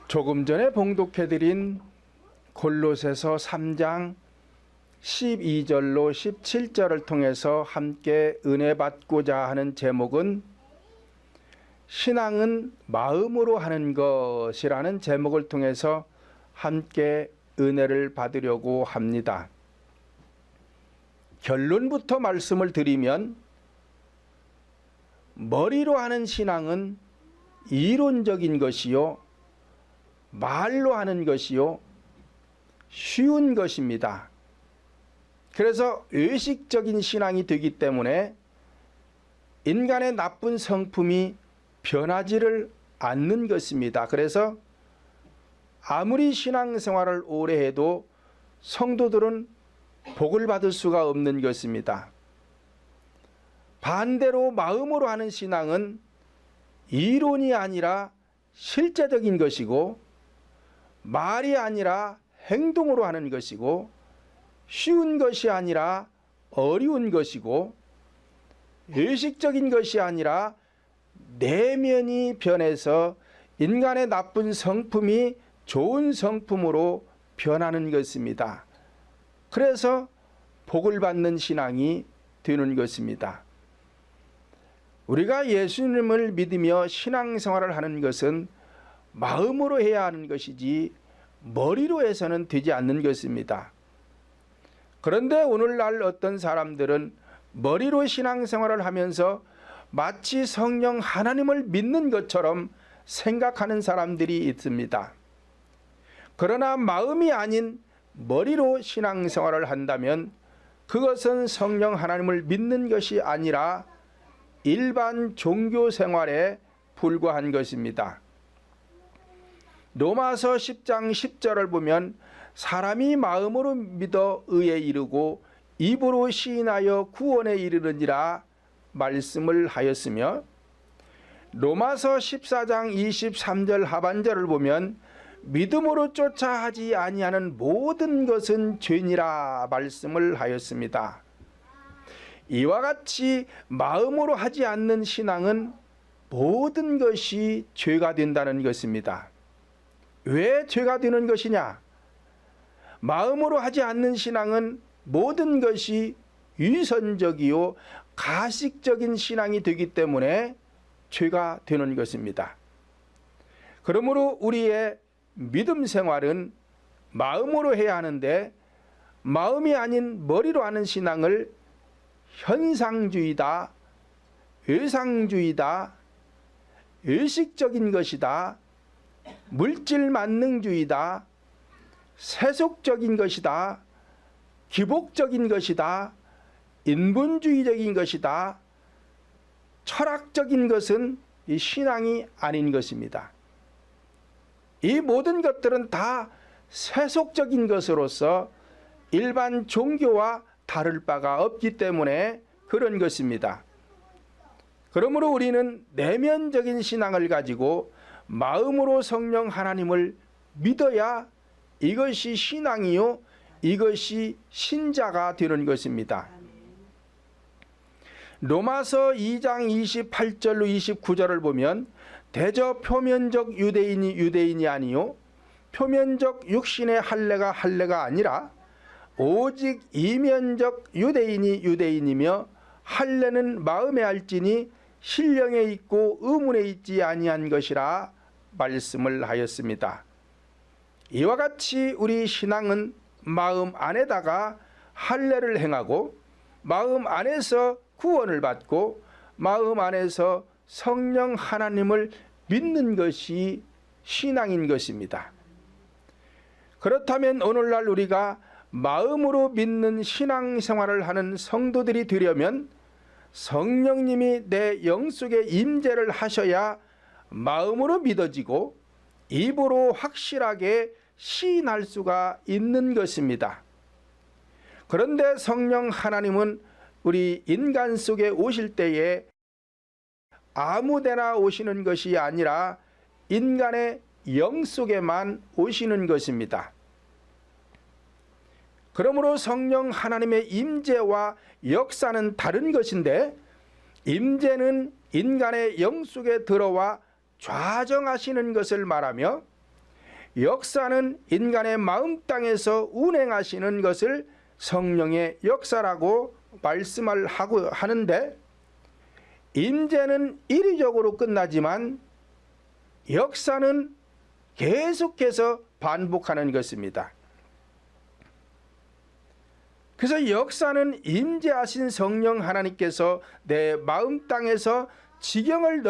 조금 전에 봉독해드린 골로새서 3장 12절로 17절을 통해서 함께 은혜 받고자 하는 제목은 신앙은 마음으로 하는 것이라는 제목을 통해서 함께 은혜를 받으려고 합니다. 결론부터 말씀을 드리면 머리로 하는 신앙은 이론적인 것이요, 말로 하는 것이요, 쉬운 것입니다. 그래서 의식적인 신앙이 되기 때문에 인간의 나쁜 성품이 변하지를 않는 것입니다. 그래서 아무리 신앙생활을 오래 해도 성도들은 복을 받을 수가 없는 것입니다. 반대로 마음으로 하는 신앙은 이론이 아니라 실제적인 것이고, 말이 아니라 행동으로 하는 것이고, 쉬운 것이 아니라 어려운 것이고, 의식적인 것이 아니라 내면이 변해서 인간의 나쁜 성품이 좋은 성품으로 변하는 것입니다. 그래서 복을 받는 신앙이 되는 것입니다. 우리가 예수님을 믿으며 신앙생활을 하는 것은 마음으로 해야 하는 것이지 머리로 해서는 되지 않는 것입니다. 그런데 오늘날 어떤 사람들은 머리로 신앙생활을 하면서 마치 성령 하나님을 믿는 것처럼 생각하는 사람들이 있습니다. 그러나 마음이 아닌 머리로 신앙생활을 한다면 그것은 성령 하나님을 믿는 것이 아니라 일반 종교생활에 불과한 것입니다. 로마서 10장 10절을 보면 사람이 마음으로 믿어 의에 이르고 입으로 시인하여 구원에 이르느니라 말씀을 하였으며, 로마서 14장 23절 하반절을 보면 믿음으로 쫓아 하지 아니하는 모든 것은 죄니라 말씀을 하였습니다. 이와 같이 마음으로 하지 않는 신앙은 모든 것이 죄가 된다는 것입니다. 왜 죄가 되는 것이냐? 마음으로 하지 않는 신앙은 모든 것이 위선적이요 가식적인 신앙이 되기 때문에 죄가 되는 것입니다. 그러므로 우리의 믿음 생활은 마음으로 해야 하는데, 마음이 아닌 머리로 하는 신앙을 현상주의다, 의상주의다, 의식적인 것이다, 물질 만능주의다, 세속적인 것이다, 기복적인 것이다, 인본주의적인 것이다, 철학적인 것은 이 신앙이 아닌 것입니다. 이 모든 것들은 다 세속적인 것으로서 일반 종교와 다를 바가 없기 때문에 그런 것입니다. 그러므로 우리는 내면적인 신앙을 가지고 마음으로 성령 하나님을 믿어야 이것이 신앙이요, 이것이 신자가 되는 것입니다. 로마서 2장 28절로 29절을 보면 대저 표면적 유대인이 아니요 표면적 육신의 할례가 아니라 오직 이면적 유대인이며 할례는 마음에 알지니 신령에 있고 의문에 있지 아니한 것이라 말씀을 하였습니다. 이와 같이 우리 신앙은 마음 안에다가 할례를 행하고 마음 안에서 구원을 받고 마음 안에서 성령 하나님을 믿는 것이 신앙인 것입니다. 그렇다면 오늘날 우리가 마음으로 믿는 신앙생활을 하는 성도들이 되려면 성령님이 내 영속에 임재를 하셔야 마음으로 믿어지고 입으로 확실하게 시인할 수가 있는 것입니다. 그런데 성령 하나님은 우리 인간 속에 오실 때에 아무데나 오시는 것이 아니라 인간의 영 속에만 오시는 것입니다. 그러므로 성령 하나님의 임재와 역사는 다른 것인데, 임재는 인간의 영 속에 들어와 좌정하시는 것을 말하며, 역사는 인간의 마음 땅에서 운행하시는 것을 성령의 역사라고 말씀을 하는데, 임재는 일위적으로 끝나지만 역사는 계속해서 반복하는 것입니다. 그래서 역사는 임재하신 성령 하나님께서 내 마음 땅에서 지경을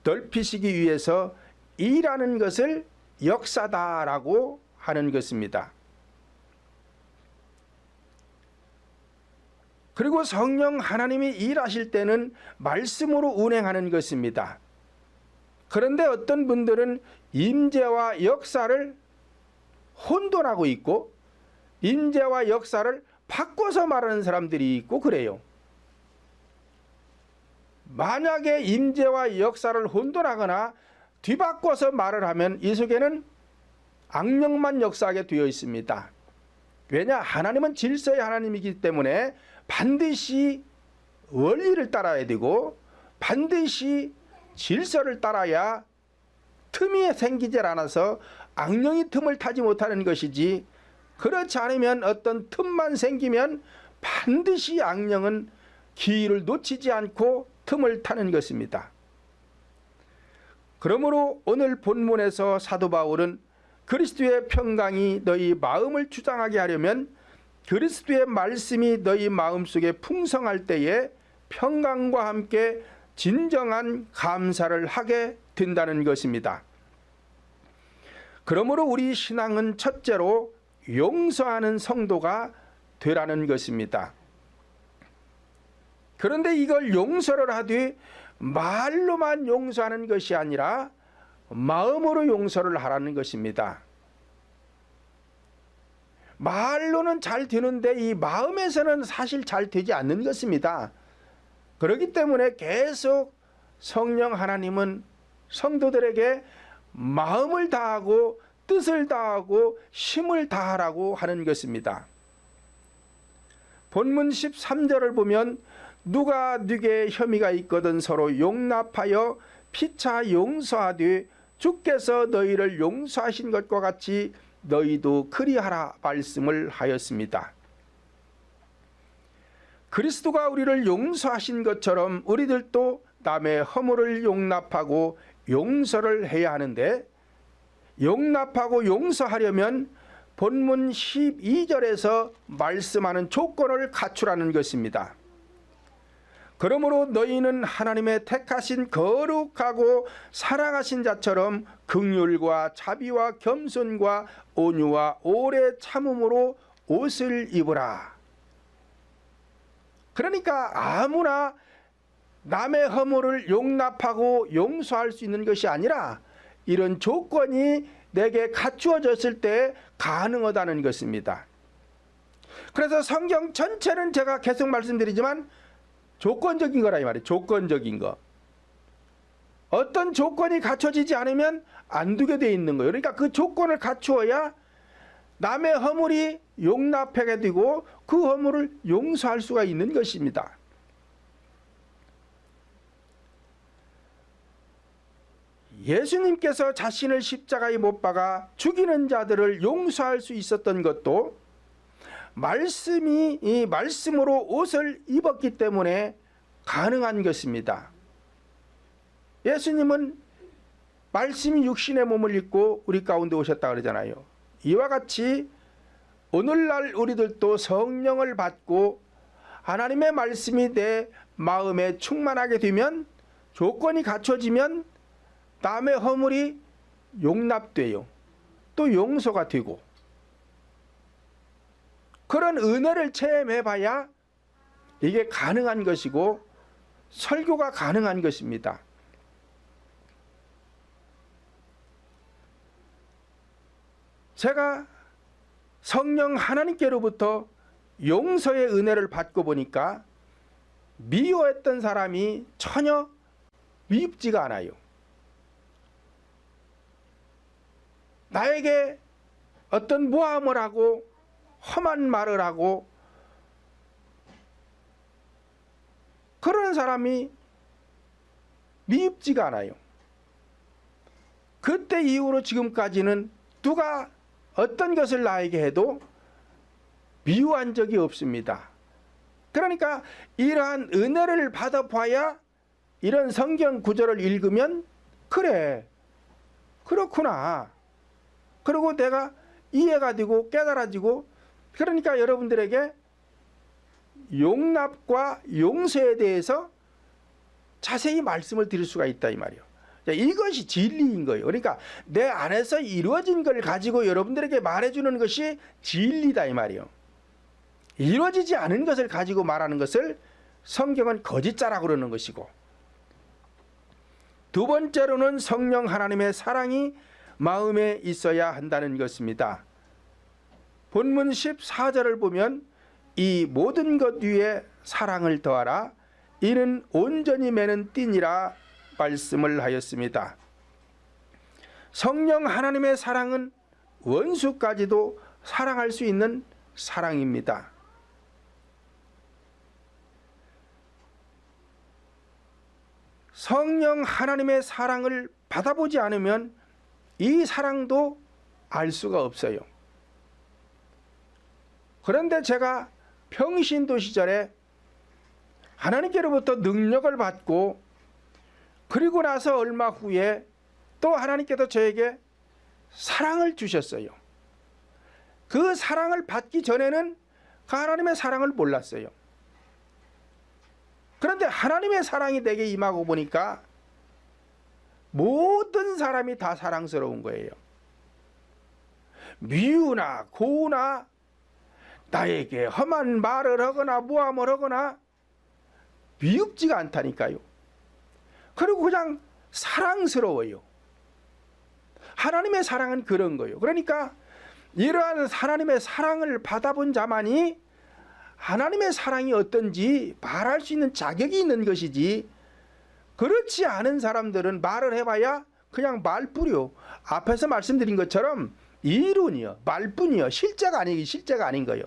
넓히시기 위해서 일하는 것을 역사다라고 하는 것입니다. 그리고 성령 하나님이 일하실 때는 말씀으로 운행하는 것입니다. 그런데 어떤 분들은 임재와 역사를 혼돈하고 있고 임재와 역사를 바꿔서 말하는 사람들이 있고 그래요. 만약에 임재와 역사를 혼돈하거나 뒤바꿔서 말을 하면 이 속에는 악령만 역사하게 되어 있습니다. 왜냐? 하나님은 질서의 하나님이기 때문에 반드시 원리를 따라야 되고 반드시 질서를 따라야 틈이 생기질 않아서 악령이 틈을 타지 못하는 것이지, 그렇지 않으면 어떤 틈만 생기면 반드시 악령은 기회를 놓치지 않고 틈을 타는 것입니다. 그러므로 오늘 본문에서 사도 바울은 그리스도의 평강이 너희 마음을 주장하게 하려면 그리스도의 말씀이 너희 마음속에 풍성할 때에 평강과 함께 진정한 감사를 하게 된다는 것입니다. 그러므로 우리 신앙은 첫째로 용서하는 성도가 되라는 것입니다. 그런데 이걸 용서를 하되 말로만 용서하는 것이 아니라 마음으로 용서를 하라는 것입니다. 말로는 잘 되는데 이 마음에서는 사실 잘 되지 않는 것입니다. 그렇기 때문에 계속 성령 하나님은 성도들에게 마음을 다하고 뜻을 다하고 힘을 다하라고 하는 것입니다. 본문 13절을 보면 누가 네게 혐의가 있거든 서로 용납하여 피차 용서하되 주께서 너희를 용서하신 것과 같이 너희도 그리하라 말씀을 하였습니다. 그리스도가 우리를 용서하신 것처럼 우리들도 남의 허물을 용납하고 용서를 해야 하는데, 용납하고 용서하려면 본문 12절에서 말씀하는 조건을 갖추라는 것입니다. 그러므로 너희는 하나님의 택하신 거룩하고 사랑하신 자처럼 긍휼과 자비와 겸손과 온유와 오래 참음으로 옷을 입으라. 그러니까 아무나 남의 허물을 용납하고 용서할 수 있는 것이 아니라 이런 조건이 내게 갖추어졌을 때 가능하다는 것입니다. 그래서 성경 전체는 제가 계속 말씀드리지만 조건적인 거라 이 말이에요. 조건적인 거. 어떤 조건이 갖춰지지 않으면 안 두게 돼 있는 거예요. 그러니까 그 조건을 갖추어야 남의 허물이 용납하게 되고 그 허물을 용서할 수가 있는 것입니다. 예수님께서 자신을 십자가에 못 박아 죽이는 자들을 용서할 수 있었던 것도 이 말씀으로 옷을 입었기 때문에 가능한 것입니다. 예수님은 말씀이 육신의 몸을 입고 우리 가운데 오셨다 그러잖아요. 이와 같이 오늘날 우리들도 성령을 받고 하나님의 말씀이 내 마음에 충만하게 되면, 조건이 갖춰지면 남의 허물이 용납돼요. 또 용서가 되고, 그런 은혜를 체험해 봐야 이게 가능한 것이고 설교가 가능한 것입니다. 제가 성령 하나님께로부터 용서의 은혜를 받고 보니까 미워했던 사람이 전혀 미흡지가 않아요. 나에게 어떤 모함을 하고 험한 말을 하고 그런 사람이 미흡지가 않아요. 그때 이후로 지금까지는 누가 어떤 것을 나에게 해도 미워한 적이 없습니다. 그러니까 이러한 은혜를 받아봐야 이런 성경 구절을 읽으면 그래, 그렇구나. 그리고 내가 이해가 되고 깨달아지고, 그러니까 여러분들에게 용납과 용서에 대해서 자세히 말씀을 드릴 수가 있다 이 말이에요. 이것이 진리인 거예요. 그러니까 내 안에서 이루어진 걸 가지고 여러분들에게 말해주는 것이 진리다 이 말이에요. 이루어지지 않은 것을 가지고 말하는 것을 성경은 거짓자라고 그러는 것이고, 두 번째로는 성령 하나님의 사랑이 마음에 있어야 한다는 것입니다. 본문 14절을 보면 이 모든 것 위에 사랑을 더하라, 이는 온전히 매는 띠니라 말씀을 하였습니다. 성령 하나님의 사랑은 원수까지도 사랑할 수 있는 사랑입니다. 성령 하나님의 사랑을 받아보지 않으면 이 사랑도 알 수가 없어요. 그런데 제가 평신도 시절에 하나님께로부터 능력을 받고, 그리고 나서 얼마 후에 또 하나님께서 저에게 사랑을 주셨어요. 그 사랑을 받기 전에는 그 하나님의 사랑을 몰랐어요. 그런데 하나님의 사랑이 내게 임하고 보니까 모든 사람이 다 사랑스러운 거예요. 미우나 고우나 나에게 험한 말을 하거나 모함을 하거나 미흡지가 않다니까요. 그리고 그냥 사랑스러워요. 하나님의 사랑은 그런 거예요. 그러니까 이러한 하나님의 사랑을 받아본 자만이 하나님의 사랑이 어떤지 말할 수 있는 자격이 있는 것이지, 그렇지 않은 사람들은 말을 해봐야 그냥 말뿐이요. 앞에서 말씀드린 것처럼 이론이요, 말뿐이요, 실제가 아닌 거예요.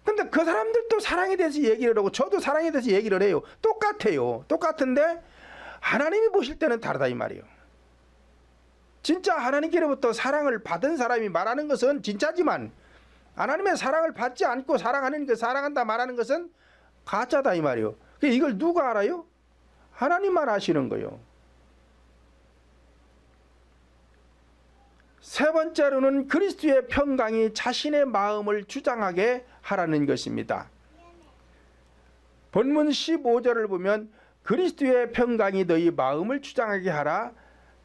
근데 그 사람들도 사랑에 대해서 얘기를 하고 저도 사랑에 대해서 얘기를 해요. 똑같아요. 똑같은데 하나님이 보실 때는 다르다 이 말이에요. 진짜 하나님께로부터 사랑을 받은 사람이 말하는 것은 진짜지만, 하나님의 사랑을 받지 않고 사랑한다 말하는 것은 가짜다 이 말이에요. 이걸 누가 알아요? 하나님만 아시는 거예요. 세 번째로는 그리스도의 평강이 자신의 마음을 주장하게 하라는 것입니다. 본문 15절을 보면 그리스도의 평강이 너희 마음을 주장하게 하라,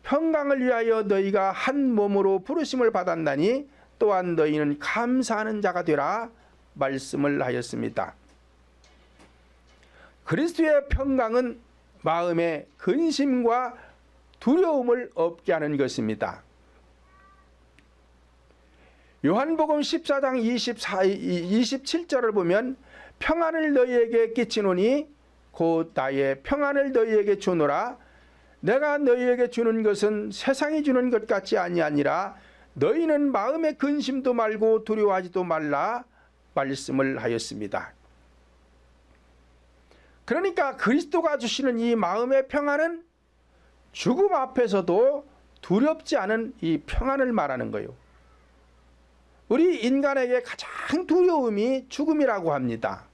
평강을 위하여 너희가 한 몸으로 부르심을 받았나니 또한 너희는 감사하는 자가 되라 말씀을 하였습니다. 그리스도의 평강은 마음에 근심과 두려움을 없게 하는 것입니다. 요한복음 14장 27절을 보면 평안을 너희에게 끼치노니 곧 나의 평안을 너희에게 주노라, 내가 너희에게 주는 것은 세상이 주는 것 같지 아니하니라, 너희는 마음의 근심도 말고 두려워하지도 말라 말씀을 하였습니다. 그러니까 그리스도가 주시는 이 마음의 평안은 죽음 앞에서도 두렵지 않은 이 평안을 말하는 거예요. 우리 인간에게 가장 두려움이 죽음이라고 합니다.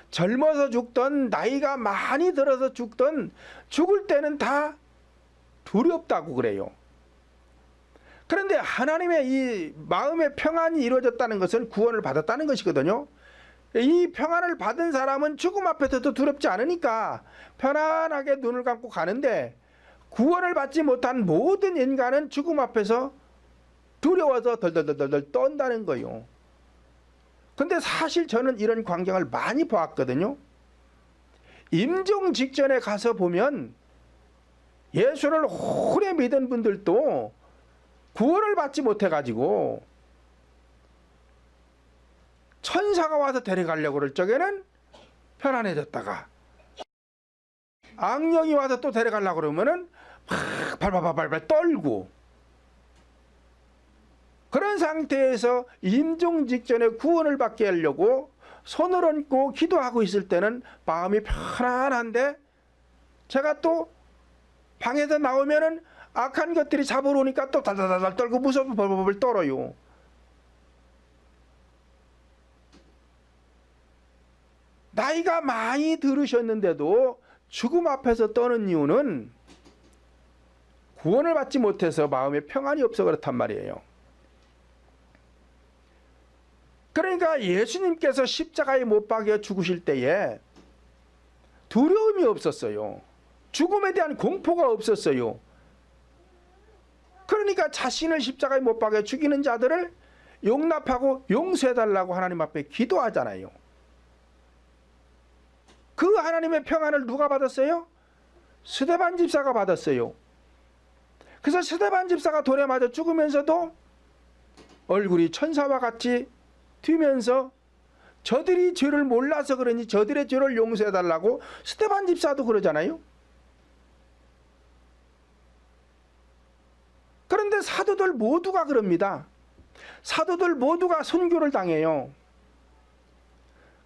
젊어서 죽던 나이가 많이 들어서 죽던 죽을 때는 다 두렵다고 그래요. 그런데 하나님의 이 마음의 평안이 이루어졌다는 것은 구원을 받았다는 것이거든요. 이 평안을 받은 사람은 죽음 앞에서도 두렵지 않으니까 편안하게 눈을 감고 가는데, 구원을 받지 못한 모든 인간은 죽음 앞에서 두려워서 덜덜덜덜 떤다는 거예요. 근데 사실 저는 이런 광경을 많이 보았거든요. 임종 직전에 가서 보면 예수를 오래 믿은 분들도 구원을 받지 못해가지고 천사가 와서 데려가려고 그럴 적에는 편안해졌다가, 악령이 와서 또 데려가려고 그러면은 막 발발발발 떨고, 그런 상태에서 임종 직전에 구원을 받게 하려고 손을 얹고 기도하고 있을 때는 마음이 편안한데, 제가 또 방에서 나오면은 악한 것들이 잡으러 오니까 또 달달달 떨고 무서워 벌벌 떨어요. 나이가 많이 들으셨는데도 죽음 앞에서 떠는 이유는 구원을 받지 못해서 마음에 평안이 없어 그렇단 말이에요. 그러니까 예수님께서 십자가에 못 박여 죽으실 때에 두려움이 없었어요. 죽음에 대한 공포가 없었어요. 그러니까 자신을 십자가에 못 박여 죽이는 자들을 용납하고 용서해달라고 하나님 앞에 기도하잖아요. 그 하나님의 평안을 누가 받았어요? 스데반 집사가 받았어요. 그래서 스데반 집사가 돌에 맞아 죽으면서도 얼굴이 천사와 같이 튀면서 저들이 죄를 몰라서 그러니 저들의 죄를 용서해달라고 스데반 집사도 그러잖아요. 그런데 사도들 모두가 그럽니다. 사도들 모두가 순교를 당해요.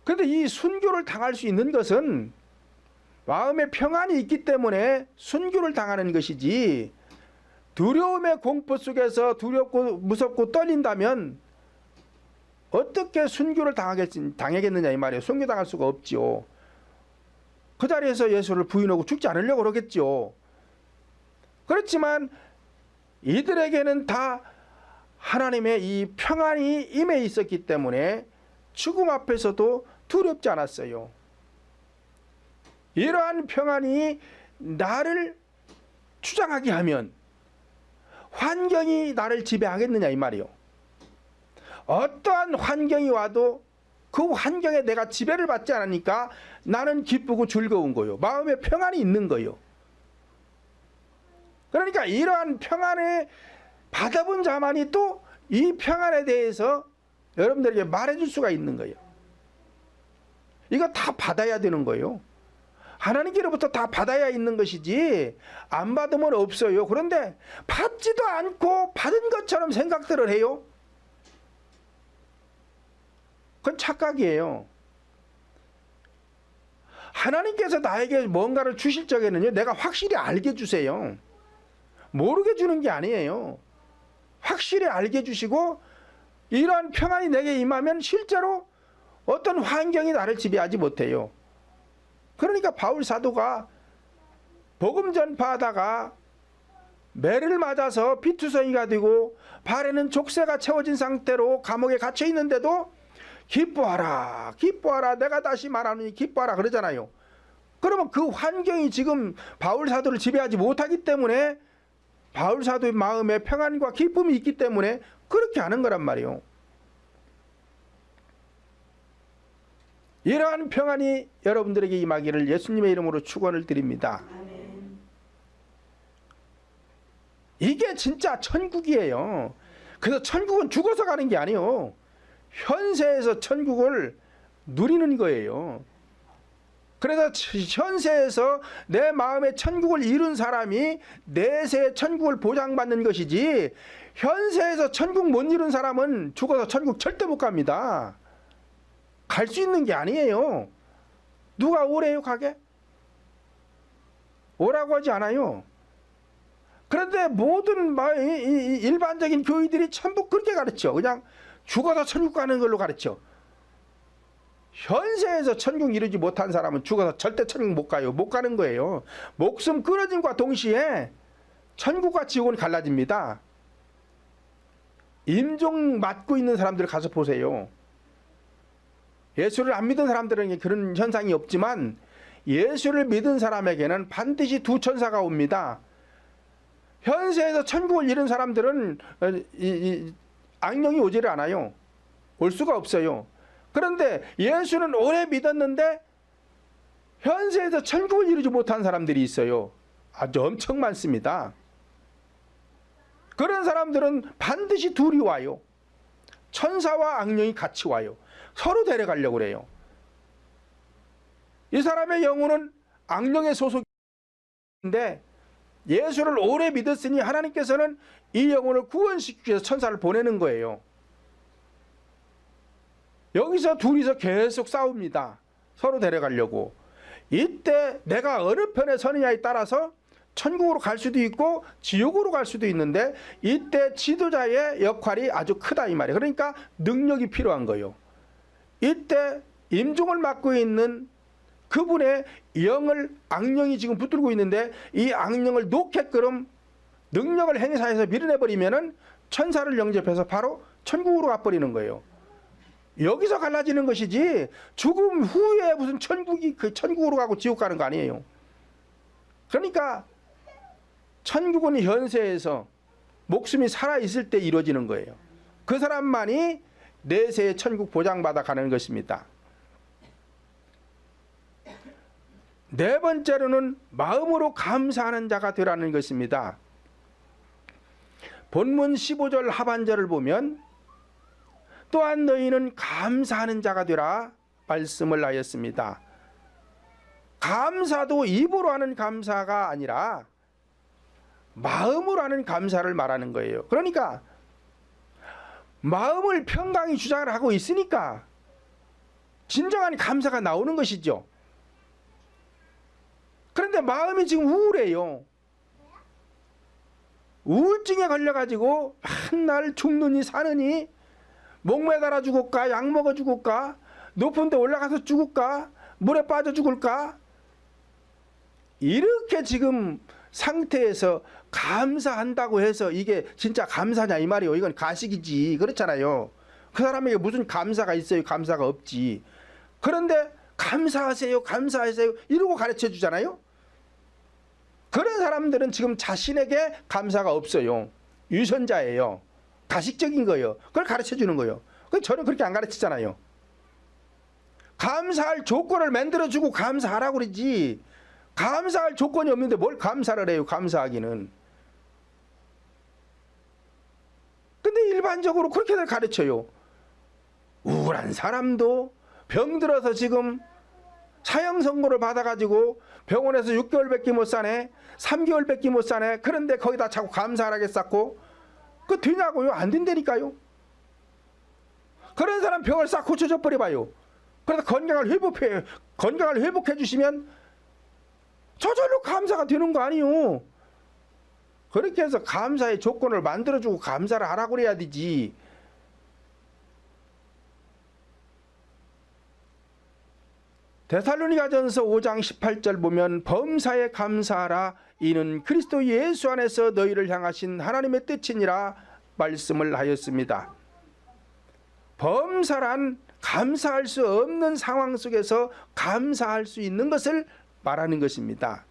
그런데 이 순교를 당할 수 있는 것은 마음에 평안이 있기 때문에 순교를 당하는 것이지, 두려움의 공포 속에서 두렵고 무섭고 떨린다면 어떻게 순교를 당하겠느냐 이 말이에요. 순교당할 수가 없지요. 그 자리에서 예수를 부인하고 죽지 않으려고 그러겠죠. 그렇지만 이들에게는 다 하나님의 이 평안이 임해 있었기 때문에 죽음 앞에서도 두렵지 않았어요. 이러한 평안이 나를 주장하게 하면 환경이 나를 지배하겠느냐 이 말이요. 어떠한 환경이 와도 그 환경에 내가 지배를 받지 않으니까 나는 기쁘고 즐거운 거요. 마음에 평안이 있는 거요. 그러니까 이러한 평안을 받아본 자만이 또 이 평안에 대해서 여러분들에게 말해줄 수가 있는 거예요. 이거 다 받아야 되는 거예요. 하나님께로부터 다 받아야 있는 것이지 안 받으면 없어요. 그런데 받지도 않고 받은 것처럼 생각들을 해요. 그건 착각이에요. 하나님께서 나에게 뭔가를 주실 적에는요, 내가 확실히 알게 주세요. 모르게 주는 게 아니에요. 확실히 알게 주시고 이러한 평안이 내게 임하면 실제로 어떤 환경이 나를 지배하지 못해요. 그러니까 바울 사도가 복음 전파하다가 매를 맞아서 피투성이가 되고 발에는 족쇄가 채워진 상태로 감옥에 갇혀 있는데도 기뻐하라, 기뻐하라, 내가 다시 말하노니 기뻐하라 그러잖아요. 그러면 그 환경이 지금 바울 사도를 지배하지 못하기 때문에 바울 사도의 마음에 평안과 기쁨이 있기 때문에 그렇게 하는 거란 말이에요. 이러한 평안이 여러분들에게 임하기를 예수님의 이름으로 축원을 드립니다. 이게 진짜 천국이에요. 그래서 천국은 죽어서 가는 게 아니에요. 현세에서 천국을 누리는 거예요. 그래서 현세에서 내 마음에 천국을 이룬 사람이 내세에 천국을 보장받는 것이지, 현세에서 천국 못 이룬 사람은 죽어서 천국 절대 못 갑니다. 갈 수 있는 게 아니에요. 누가 오래요 가게? 오라고 하지 않아요. 그런데 모든 일반적인 교회들이 전부 그렇게 가르쳐. 그냥 죽어서 천국 가는 걸로 가르쳐. 현세에서 천국 이루지 못한 사람은 죽어서 절대 천국 못 가요. 못 가는 거예요. 목숨 끊어짐과 동시에 천국과 지옥은 갈라집니다. 임종 맞고 있는 사람들 가서 보세요. 예수를 안 믿은 사람들에게 그런 현상이 없지만 예수를 믿은 사람에게는 반드시 두 천사가 옵니다. 현세에서 천국을 이룬 사람들은 악령이 오지를 않아요. 올 수가 없어요. 그런데 예수는 오래 믿었는데 현세에서 천국을 이루지 못한 사람들이 있어요. 아주 엄청 많습니다. 그런 사람들은 반드시 둘이 와요. 천사와 악령이 같이 와요. 서로 데려가려고 그래요. 이 사람의 영혼은 악령의 소속인데 예수를 오래 믿었으니 하나님께서는 이 영혼을 구원시키기 위해서 천사를 보내는 거예요. 여기서 둘이서 계속 싸웁니다. 서로 데려가려고. 이때 내가 어느 편에 서느냐에 따라서 천국으로 갈 수도 있고 지옥으로 갈 수도 있는데 이때 지도자의 역할이 아주 크다 이 말이에요. 그러니까 능력이 필요한 거예요. 이때 임종을 맡고 있는 그분의 영을 악령이 지금 붙들고 있는데 이 악령을 놓게끔 능력을 행사해서 밀어내버리면은 천사를 영접해서 바로 천국으로 가버리는 거예요. 여기서 갈라지는 것이지 죽음 후에 무슨 천국이 그 천국으로 가고 지옥 가는 거 아니에요. 그러니까 천국은 현세에서 목숨이 살아있을 때 이루어지는 거예요. 그 사람만이 내세의 천국 보장받아 가는 것입니다. 네 번째로는 마음으로 감사하는 자가 되라는 것입니다. 본문 15절 하반절을 보면 또한 너희는 감사하는 자가 되라 말씀을 하였습니다. 감사도 입으로 하는 감사가 아니라 마음으로 하는 감사를 말하는 거예요. 그러니까 마음을 평강히 주장을 하고 있으니까 진정한 감사가 나오는 것이죠. 그런데 마음이 지금 우울해요. 우울증에 걸려가지고 한날 죽느니 사느니 목매달아 죽을까, 약 먹어 죽을까, 높은 데 올라가서 죽을까, 물에 빠져 죽을까, 이렇게 지금 상태에서 감사한다고 해서 이게 진짜 감사냐 이 말이에요. 이건 가식이지. 그렇잖아요. 그 사람에게 무슨 감사가 있어요? 감사가 없지. 그런데 감사하세요, 감사하세요 이러고 가르쳐 주잖아요. 그런 사람들은 지금 자신에게 감사가 없어요. 유선자예요. 가식적인 거예요. 그걸 가르쳐 주는 거예요. 저는 그렇게 안 가르치잖아요. 감사할 조건을 만들어주고 감사하라고 그러지, 감사할 조건이 없는데 뭘 감사를 해요. 감사하기는. 근데 일반적으로 그렇게들 가르쳐요. 우울한 사람도 병들어서 지금 사형 선고를 받아가지고 병원에서 6개월밖에 못 사네, 3개월밖에 못 사네. 그런데 거기다 자꾸 감사하게 쌓고 그 되냐고요? 안 된다니까요. 그런 사람 병을 싹 고쳐줘 버려봐요. 그래서 건강을 회복해 주시면 저절로 감사가 되는 거 아니요. 그렇게 해서 감사의 조건을 만들어주고 감사를 하라고 그래야 되지. 데살로니가전서 5장 18절 보면 범사에 감사하라 이는 그리스도 예수 안에서 너희를 향하신 하나님의 뜻이니라 말씀을 하였습니다. 범사란 감사할 수 없는 상황 속에서 감사할 수 있는 것을 말하는 것입니다.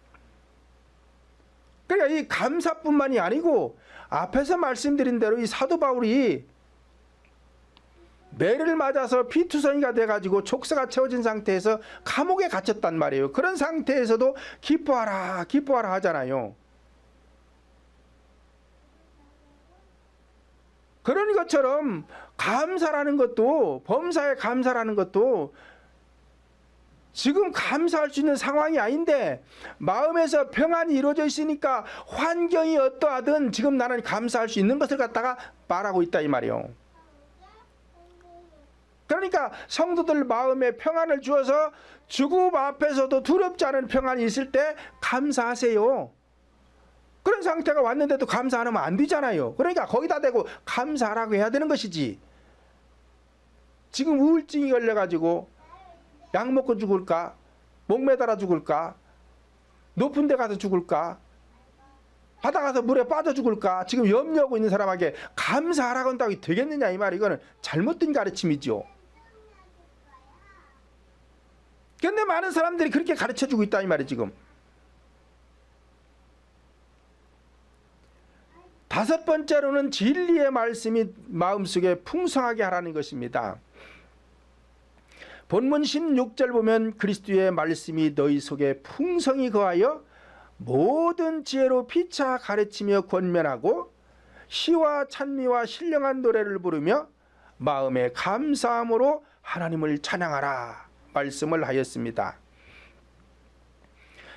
그러니까 이 감사뿐만이 아니고 앞에서 말씀드린 대로 이 사도 바울이 매를 맞아서 피투성이가 돼가지고 족쇄가 채워진 상태에서 감옥에 갇혔단 말이에요. 그런 상태에서도 기뻐하라 기뻐하라 하잖아요. 그런 것처럼 감사라는 것도, 범사에 감사라는 것도 지금 감사할 수 있는 상황이 아닌데 마음에서 평안이 이루어져 있으니까 환경이 어떠하든 지금 나는 감사할 수 있는 것을 갖다가 말하고 있다 이 말이에요. 그러니까 성도들 마음에 평안을 주어서 죽음 앞에서도 두렵지 않은 평안이 있을 때 감사하세요. 그런 상태가 왔는데도 감사 안 하면 안 되잖아요. 그러니까 거기다 대고 감사하라고 해야 되는 것이지. 지금 우울증이 걸려가지고 약 먹고 죽을까, 목 매달아 죽을까, 높은 데 가서 죽을까, 바다 가서 물에 빠져 죽을까, 지금 염려하고 있는 사람에게 감사하라고 한다고 되겠느냐 이 말. 이거는 잘못된 가르침이죠. 그런데 많은 사람들이 그렇게 가르쳐주고 있다 이 말이 지금. 다섯 번째로는 진리의 말씀이 마음속에 풍성하게 하라는 것입니다. 본문 16절 보면 그리스도의 말씀이 너희 속에 풍성히 거하여 모든 지혜로 피차 가르치며 권면하고 시와 찬미와 신령한 노래를 부르며 마음에 감사함으로 하나님을 찬양하라 말씀을 하였습니다.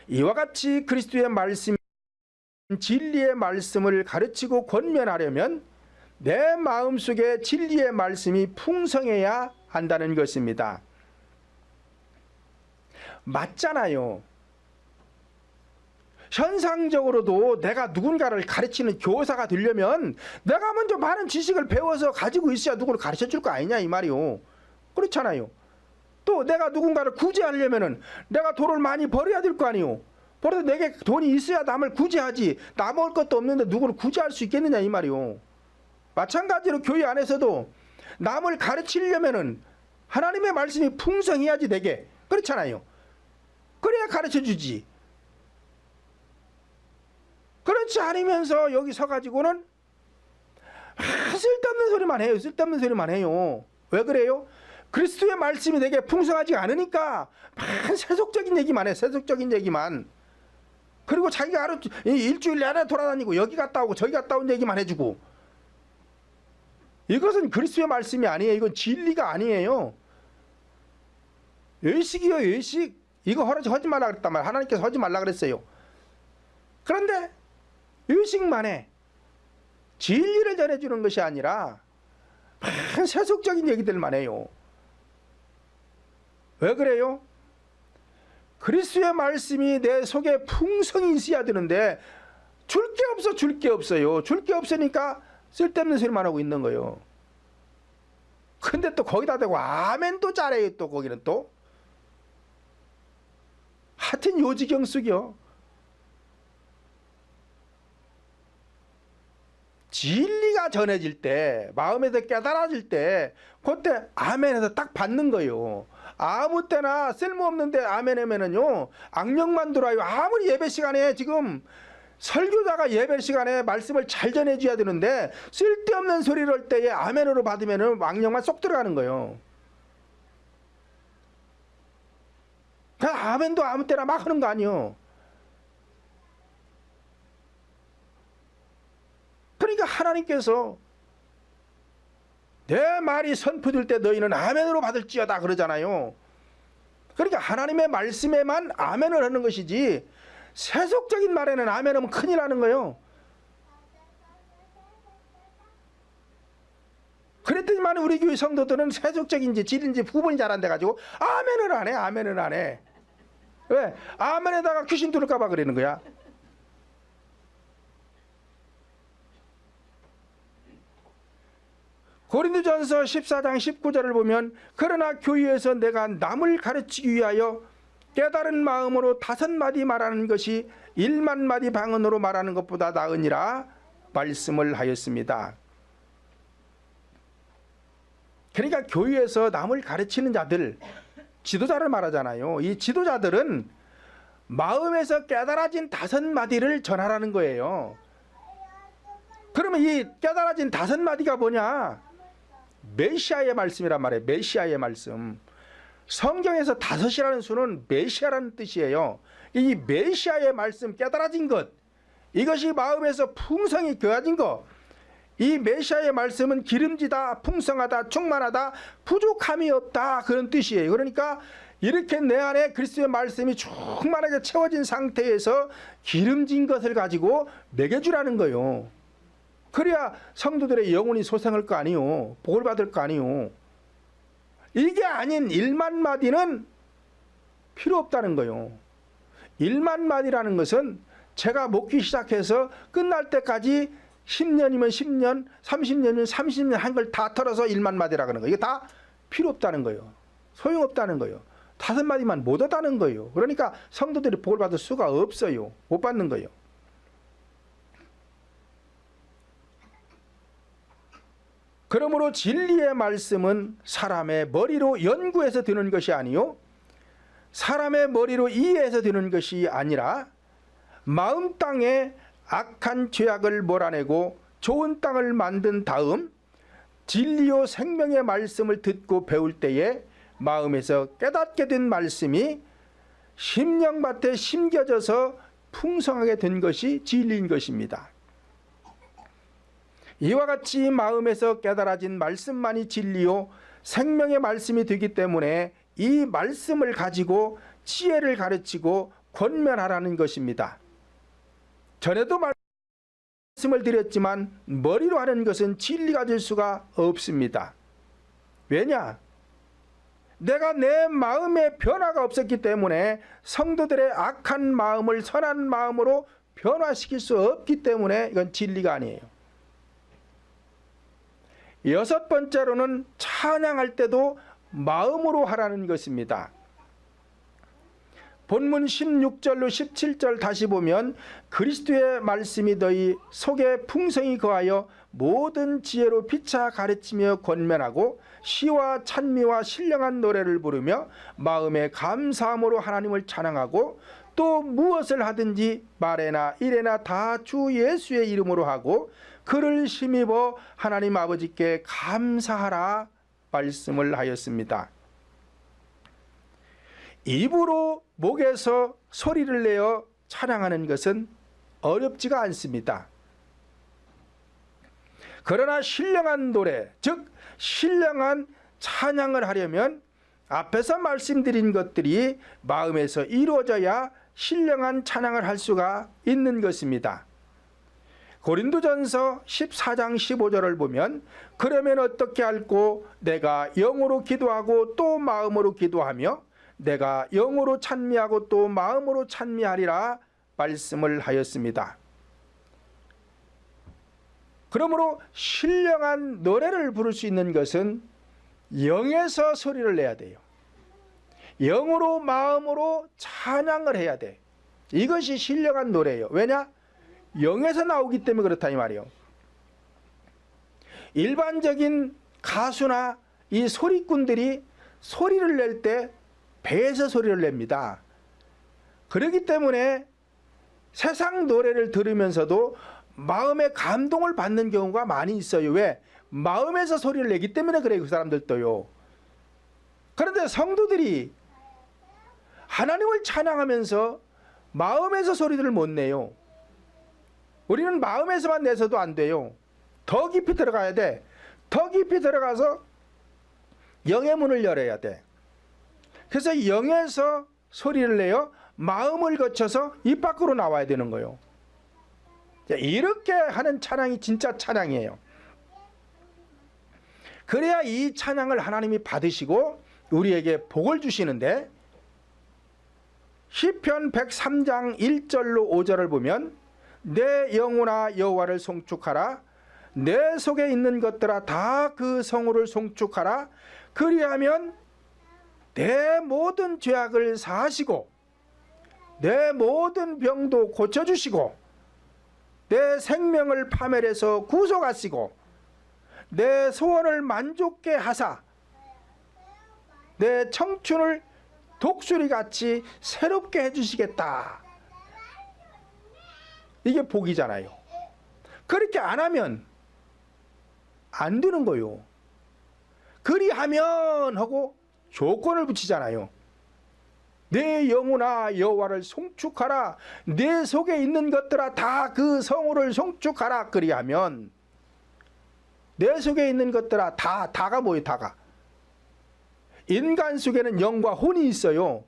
이와 같이 그리스도의 말씀, 진리의 말씀을 가르치고 권면하려면 내 마음속에 진리의 말씀이 풍성해야 한다는 것입니다. 현상적으로도 내가 누군가를 가르치는 교사가 되려면 내가 먼저 많은 지식을 배워서 가지고 있어야 누구를 가르쳐 줄 거 아니냐 이 말이요. 그렇잖아요. 또 내가 누군가를 구제하려면은 내가 돈을 많이 벌어야 될 거 아니요. 벌어서 내게 돈이 있어야 남을 구제하지. 나 먹을 것도 없는데 누구를 구제할 수 있겠느냐 이 말이요. 마찬가지로 교회 안에서도 남을 가르치려면은 하나님의 말씀이 풍성해야지 되게. 그렇잖아요. 그래야 가르쳐 주지. 그렇지 않으면서 여기 서가지고는 쓸데없는 소리만 해요. 쓸데없는 소리만 해요. 왜 그래요? 그리스도의 말씀이 내게 풍성하지 않으니까 세속적인 얘기만 해. 세속적인 얘기만. 그리고 자기가 하루 일주일 내내 돌아다니고 여기 갔다 오고 저기 갔다 온 얘기만 해주고. 이것은 그리스도의 말씀이 아니에요. 이건 진리가 아니에요. 의식이요, 의식. 이거 하지 말라 그랬단 말이에요. 하나님께서 하지 말라 그랬어요. 그런데 의식만 해. 진리를 전해주는 것이 아니라 세속적인 얘기들만 해요. 왜 그래요? 그리스도의 말씀이 내 속에 풍성히 있어야 되는데 줄 게 없어, 줄 게 없어요. 줄 게 없으니까 쓸데없는 소리만 하고 있는 거예요. 근데 또 거기다 대고 아멘도 잘해요. 또 거기는 또 하여튼 요지경 쓰기요. 진리가 전해질 때, 마음에서 깨달아질 때 그때 아멘해서 딱 받는 거예요. 아무 때나 쓸모없는데 아멘 하면은요 악령만 들어와요. 아무리 예배 시간에 지금 설교자가 예배 시간에 말씀을 잘 전해줘야 되는데 쓸데없는 소리를 할 때에 아멘으로 받으면은 악령만 쏙 들어가는 거예요. 아멘도 아무 때나 막 하는 거 아니에요. 그러니까 하나님께서 내 말이 선포될 때 너희는 아멘으로 받을지어다 그러잖아요. 그러니까 하나님의 말씀에만 아멘을 하는 것이지 세속적인 말에는 아멘하면 큰일 나는 거예요. 그랬더니만 우리 교회 성도들은 세속적인지 진리인지 구분이 잘 안 돼가지고 아멘을 안 해. 아멘을 안 해. 왜? 아멘에다가 귀신 들을까 봐 그러는 거야. 고린도전서 14장 19절을 보면 그러나 교회에서 내가 남을 가르치기 위하여 깨달은 마음으로 5마디 말하는 것이 1만마디 방언으로 말하는 것보다 나으니라 말씀을 하였습니다. 그러니까 교회에서 남을 가르치는 자들, 지도자를 말하잖아요. 이 지도자들은 마음에서 깨달아진 5마디를 전하라는 거예요. 그러면 이 깨달아진 5마디가 뭐냐? 메시아의 말씀이란 말이에요. 메시아의 말씀. 성경에서 5이라는 수는 메시아라는 뜻이에요. 이 메시아의 말씀, 깨달아진 것, 이것이 마음에서 풍성히 교화진 것, 이 메시아의 말씀은 기름지다, 풍성하다, 충만하다, 부족함이 없다, 그런 뜻이에요. 그러니까 이렇게 내 안에 그리스도의 말씀이 충만하게 채워진 상태에서 기름진 것을 가지고 먹여주라는 거예요. 그래야 성도들의 영혼이 소생할 거 아니요, 복을 받을 거 아니요. 이게 아닌 1만마디는 필요 없다는 거예요. 1만마디라는 것은 제가 먹기 시작해서 끝날 때까지 10년이면 10년, 30년이면 30년 한 걸 다 털어서 1만마디라 그러는 거예요. 이게 다 필요 없다는 거예요. 소용없다는 거예요. 5마디만 못 얻다는 거예요. 그러니까 성도들이 복을 받을 수가 없어요. 못 받는 거예요. 그러므로 진리의 말씀은 사람의 머리로 연구해서 드는 것이 아니요 사람의 머리로 이해해서 드는 것이 아니라 마음 땅에 악한 죄악을 몰아내고 좋은 땅을 만든 다음 진리요 생명의 말씀을 듣고 배울 때에 마음에서 깨닫게 된 말씀이 심령밭에 심겨져서 풍성하게 된 것이 진리인 것입니다. 이와 같이 마음에서 깨달아진 말씀만이 진리요 생명의 말씀이 되기 때문에 이 말씀을 가지고 지혜를 가르치고 권면하라는 것입니다. 전에도 말씀을 드렸지만 머리로 하는 것은 진리가 될 수가 없습니다. 왜냐? 내가 내 마음에 변화가 없었기 때문에 성도들의 악한 마음을 선한 마음으로 변화시킬 수 없기 때문에 이건 진리가 아니에요. 여섯 번째로는 찬양할 때도 마음으로 하라는 것입니다. 본문 16절로 17절 다시 보면 그리스도의 말씀이 너희 속에 풍성히 거하여 모든 지혜로 피차 가르치며 권면하고 시와 찬미와 신령한 노래를 부르며 마음에 감사함으로 하나님을 찬양하고 또 무엇을 하든지 말에나 일에나 다 주 예수의 이름으로 하고 그를 힘입어 하나님 아버지께 감사하라 말씀을 하였습니다. 입으로 목에서 소리를 내어 찬양하는 것은 어렵지가 않습니다. 그러나 신령한 노래, 즉 신령한 찬양을 하려면 앞에서 말씀드린 것들이 마음에서 이루어져야 신령한 찬양을 할 수가 있는 것입니다. 고린도전서 14장 15절을 보면 그러면 어떻게 할꼬 내가 영으로 기도하고 또 마음으로 기도하며 내가 영으로 찬미하고 또 마음으로 찬미하리라 말씀을 하였습니다. 그러므로 신령한 노래를 부를 수 있는 것은 영에서 소리를 내야 돼요. 영으로 마음으로 찬양을 해야 돼. 이것이 신령한 노래예요. 왜냐? 영에서 나오기 때문에 그렇다 이 말이에요. 일반적인 가수나 이 소리꾼들이 소리를 낼 때 배에서 소리를 냅니다. 그렇기 때문에 세상 노래를 들으면서도 마음의 감동을 받는 경우가 많이 있어요. 왜? 마음에서 소리를 내기 때문에 그래요. 그 사람들도요. 그런데 성도들이 하나님을 찬양하면서 마음에서 소리들을 못 내요. 우리는 마음에서만 내서도 안 돼요. 더 깊이 들어가야 돼. 더 깊이 들어가서 영의 문을 열어야 돼. 그래서 영에서 소리를 내어 마음을 거쳐서 입 밖으로 나와야 되는 거예요. 이렇게 하는 찬양이 진짜 찬양이에요. 그래야 이 찬양을 하나님이 받으시고 우리에게 복을 주시는데 시편 103장 1절로 5절을 보면 내 영혼아 여호와를 송축하라 내 속에 있는 것들아 다 그 성호를 송축하라 그리하면 내 모든 죄악을 사하시고 내 모든 병도 고쳐주시고 내 생명을 파멸해서 구속하시고 내 소원을 만족케 하사 내 청춘을 독수리같이 새롭게 해주시겠다. 이게 복이잖아요. 그렇게 안 하면 안 되는 거요. 그리하면 하고 조건을 붙이잖아요. 내 영혼아 여호와를 송축하라 내 속에 있는 것들아 다 그 성호를 송축하라 그리하면 내 속에 있는 것들아 다가 뭐예요? 다가 인간 속에는 영과 혼이 있어요.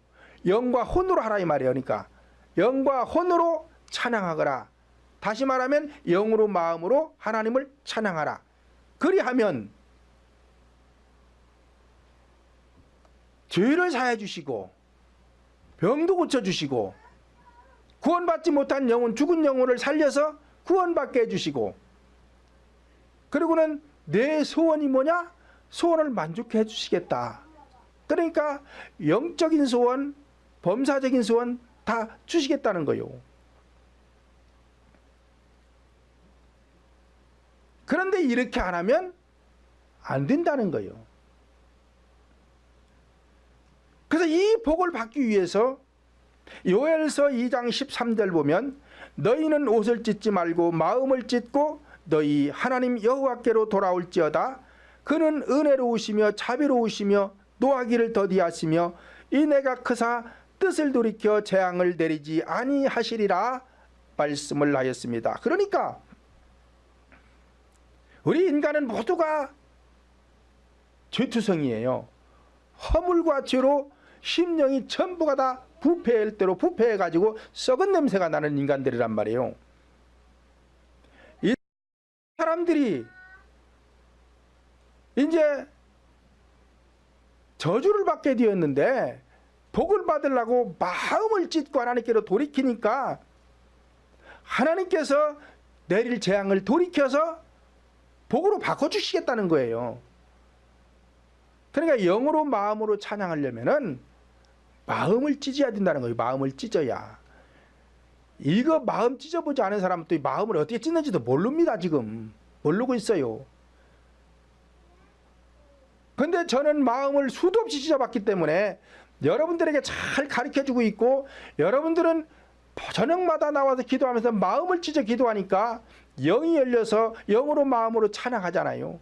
영과 혼으로 하라 이 말이에요. 그러니까 영과 혼으로 찬양하거라. 다시 말하면 영으로 마음으로 하나님을 찬양하라. 그리하면 죄를 사해 주시고 병도 고쳐주시고 구원받지 못한 영혼 죽은 영혼을 살려서 구원받게 해주시고 그리고는 내 소원이 뭐냐? 소원을 만족해 해주시겠다. 그러니까 영적인 소원 범사적인 소원 다 주시겠다는 거예요. 그런데 이렇게 안 하면 안 된다는 거예요. 그래서 이 복을 받기 위해서 요엘서 2장 13절 보면 너희는 옷을 찢지 말고 마음을 찢고 너희 하나님 여호와께로 돌아올지어다. 그는 은혜로우시며 자비로우시며 노하기를 더디하시며 이내가 크사 뜻을 돌이켜 재앙을 내리지 아니하시리라 말씀을 하였습니다. 그러니까 우리 인간은 모두가 죄투성이에요. 허물과 죄로 심령이 전부가 다 부패할 대로 부패해가지고 썩은 냄새가 나는 인간들이란 말이에요. 이 사람들이 이제 저주를 받게 되었는데 복을 받으려고 마음을 찢고 하나님께로 돌이키니까 하나님께서 내릴 재앙을 돌이켜서 복으로 바꿔주시겠다는 거예요. 그러니까 영으로 마음으로 찬양하려면은 마음을 찢어야 된다는 거예요. 마음을 찢어야. 이거 마음 찢어보지 않은 사람은 또 이 마음을 어떻게 찢는지도 모릅니다. 지금 모르고 있어요. 근데 저는 마음을 수도 없이 찢어봤기 때문에 여러분들에게 잘 가르쳐주고 있고, 여러분들은 저녁마다 나와서 기도하면서 마음을 찢어 기도하니까 영이 열려서 영으로 마음으로 찬양하잖아요.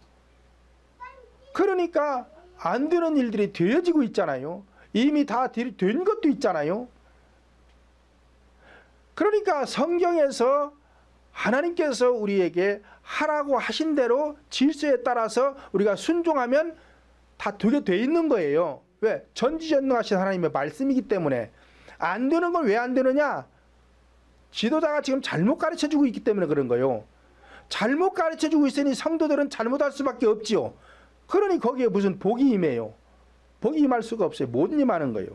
그러니까 안 되는 일들이 되어지고 있잖아요. 이미 다 된 것도 있잖아요. 그러니까 성경에서 하나님께서 우리에게 하라고 하신 대로 질서에 따라서 우리가 순종하면 다 되게 돼 있는 거예요. 왜? 전지전능하신 하나님의 말씀이기 때문에. 안 되는 건 왜 안 되느냐? 지도자가 지금 잘못 가르쳐주고 있기 때문에 그런 거예요. 잘못 가르쳐주고 있으니 성도들은 잘못할 수밖에 없지요. 그러니 거기에 무슨 복이 임해요. 복이 임할 수가 없어요. 못 임하는 거예요.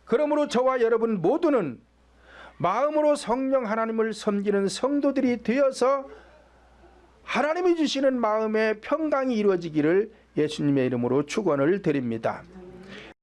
그러므로 저와 여러분 모두는 마음으로 성령 하나님을 섬기는 성도들이 되어서 하나님이 주시는 마음의 평강이 이루어지기를 예수님의 이름으로 축원을 드립니다.